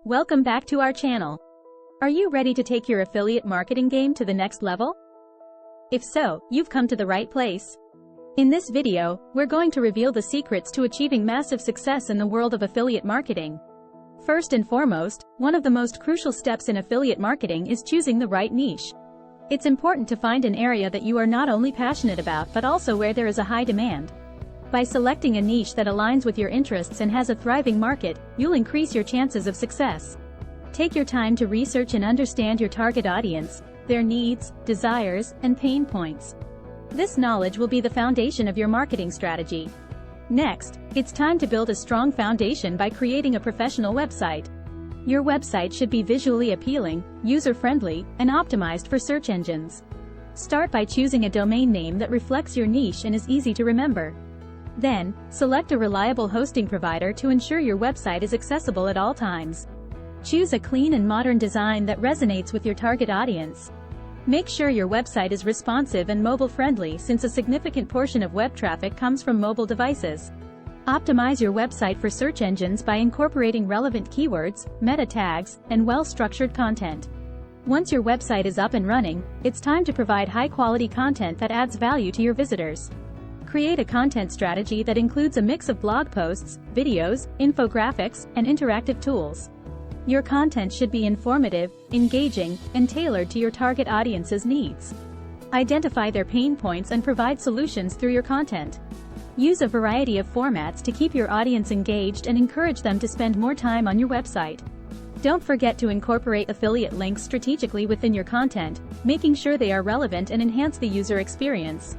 Welcome back to our channel. Are you ready to take your affiliate marketing game to the next level? If so, you've come to the right place. In this video, we're going to reveal the secrets to achieving massive success in the world of affiliate marketing. First and foremost, one of the most crucial steps in affiliate marketing is choosing the right niche. It's important to find an area that you are not only passionate about but also where there is a high demand. By selecting a niche that aligns with your interests and has a thriving market, you'll increase your chances of success. Take your time to research and understand your target audience, their needs, desires, and pain points. This knowledge will be the foundation of your marketing strategy. Next, it's time to build a strong foundation by creating a professional website. Your website should be visually appealing, user-friendly, and optimized for search engines. Start by choosing a domain name that reflects your niche and is easy to remember. Then, select a reliable hosting provider to ensure your website is accessible at all times. Choose a clean and modern design that resonates with your target audience. Make sure your website is responsive and mobile-friendly since a significant portion of web traffic comes from mobile devices. Optimize your website for search engines by incorporating relevant keywords, meta tags, and well-structured content. Once your website is up and running, it's time to provide high-quality content that adds value to your visitors. Create a content strategy that includes a mix of blog posts, videos, infographics, and interactive tools. Your content should be informative, engaging, and tailored to your target audience's needs. Identify their pain points and provide solutions through your content. Use a variety of formats to keep your audience engaged and encourage them to spend more time on your website. Don't forget to incorporate affiliate links strategically within your content, making sure they are relevant and enhance the user experience.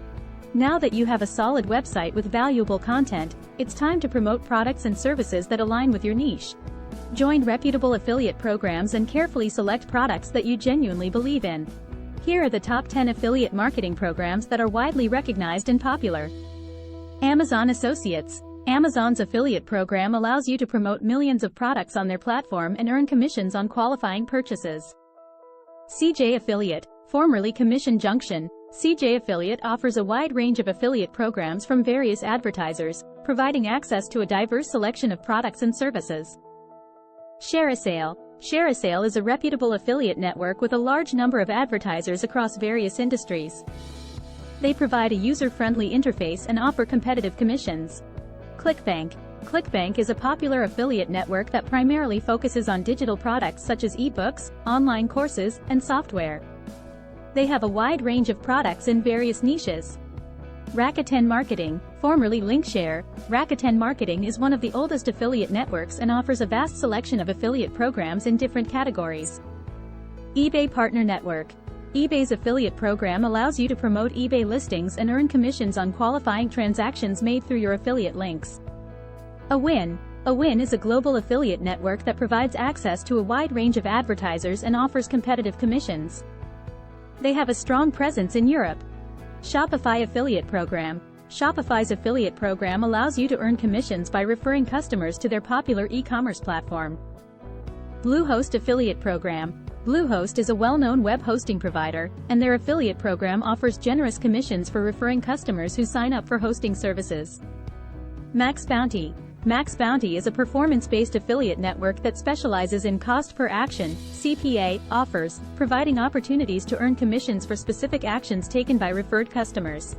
Now that you have a solid website with valuable content, it's time to promote products and services that align with your niche. Join reputable affiliate programs and carefully select products that you genuinely believe in. Here are the top 10 affiliate marketing programs that are widely recognized and popular. Amazon Associates. Amazon's affiliate program allows you to promote millions of products on their platform and earn commissions on qualifying purchases. CJ Affiliate, formerly Commission Junction, CJ Affiliate offers a wide range of affiliate programs from various advertisers, providing access to a diverse selection of products and services. ShareASale. ShareASale is a reputable affiliate network with a large number of advertisers across various industries. They provide a user-friendly interface and offer competitive commissions. ClickBank. ClickBank is a popular affiliate network that primarily focuses on digital products such as ebooks, online courses, and software. They have a wide range of products in various niches. Rakuten Marketing, formerly Linkshare, Rakuten Marketing is one of the oldest affiliate networks and offers a vast selection of affiliate programs in different categories. eBay Partner Network. eBay's affiliate program allows you to promote eBay listings and earn commissions on qualifying transactions made through your affiliate links. Awin. Awin is a global affiliate network that provides access to a wide range of advertisers and offers competitive commissions. They have a strong presence in Europe. Shopify Affiliate Program. Shopify's affiliate program allows you to earn commissions by referring customers to their popular e-commerce platform. Bluehost Affiliate Program. Bluehost is a well-known web hosting provider, and their affiliate program offers generous commissions for referring customers who sign up for hosting services. Max Bounty. Max Bounty is a performance-based affiliate network that specializes in cost per action (CPA) offers, providing opportunities to earn commissions for specific actions taken by referred customers.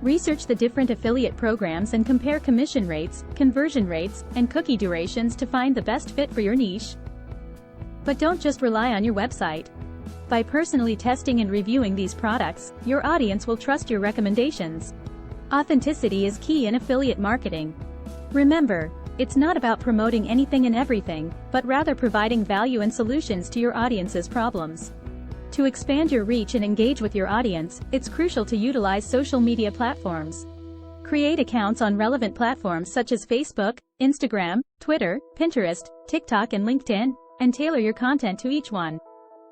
Research the different affiliate programs and compare commission rates, conversion rates, and cookie durations to find the best fit for your niche. But don't just rely on your website. By personally testing and reviewing these products, your audience will trust your recommendations. Authenticity is key in affiliate marketing. Remember, it's not about promoting anything and everything, but rather providing value and solutions to your audience's problems. To expand your reach and engage with your audience, it's crucial to utilize social media platforms. Create accounts on relevant platforms such as Facebook, Instagram, Twitter, Pinterest, TikTok, and LinkedIn, and tailor your content to each one.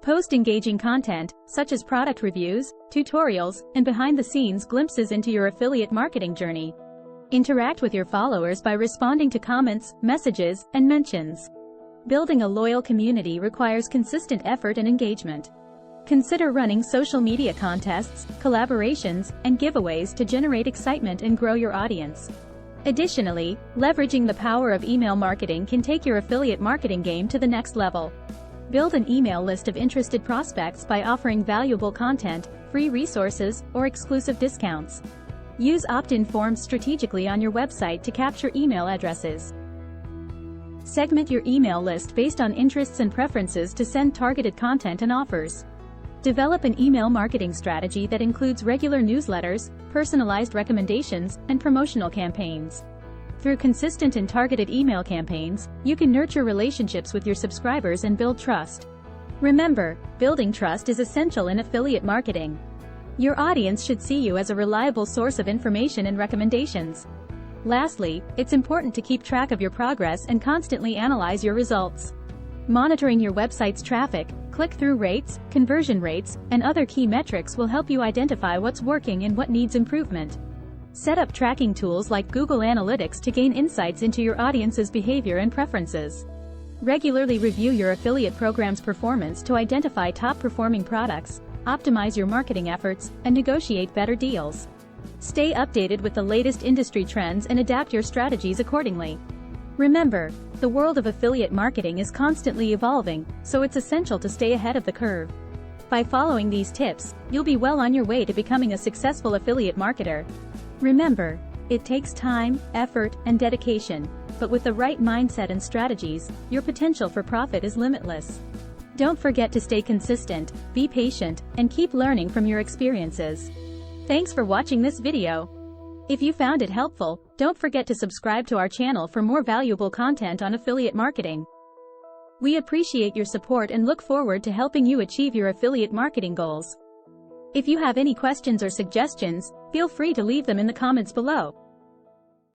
Post engaging content, such as product reviews, tutorials, and behind-the-scenes glimpses into your affiliate marketing journey. Interact with your followers by responding to comments, messages, and mentions. Building a loyal community requires consistent effort and engagement. Consider running social media contests, collaborations, and giveaways to generate excitement and grow your audience. Additionally, leveraging the power of email marketing can take your affiliate marketing game to the next level. Build an email list of interested prospects by offering valuable content, free resources, or exclusive discounts. Use opt-in forms strategically on your website to capture email addresses. Segment your email list based on interests and preferences to send targeted content and offers. Develop an email marketing strategy that includes regular newsletters, personalized recommendations, and promotional campaigns. Through consistent and targeted email campaigns, you can nurture relationships with your subscribers and build trust. Remember, building trust is essential in affiliate marketing. Your audience should see you as a reliable source of information and recommendations. Lastly, it's important to keep track of your progress and constantly analyze your results. Monitoring your website's traffic, click-through rates, conversion rates, and other key metrics will help you identify what's working and what needs improvement. Set up tracking tools like Google Analytics to gain insights into your audience's behavior and preferences. Regularly review your affiliate program's performance to identify top-performing products, optimize your marketing efforts, and negotiate better deals. Stay updated with the latest industry trends and adapt your strategies accordingly. Remember, the world of affiliate marketing is constantly evolving, so it's essential to stay ahead of the curve. By following these tips, you'll be well on your way to becoming a successful affiliate marketer. Remember, it takes time, effort, and dedication, but with the right mindset and strategies, your potential for profit is limitless. Don't forget to stay consistent, be patient, and keep learning from your experiences. Thanks for watching this video. If you found it helpful, don't forget to subscribe to our channel for more valuable content on affiliate marketing. We appreciate your support and look forward to helping you achieve your affiliate marketing goals. If you have any questions or suggestions, feel free to leave them in the comments below.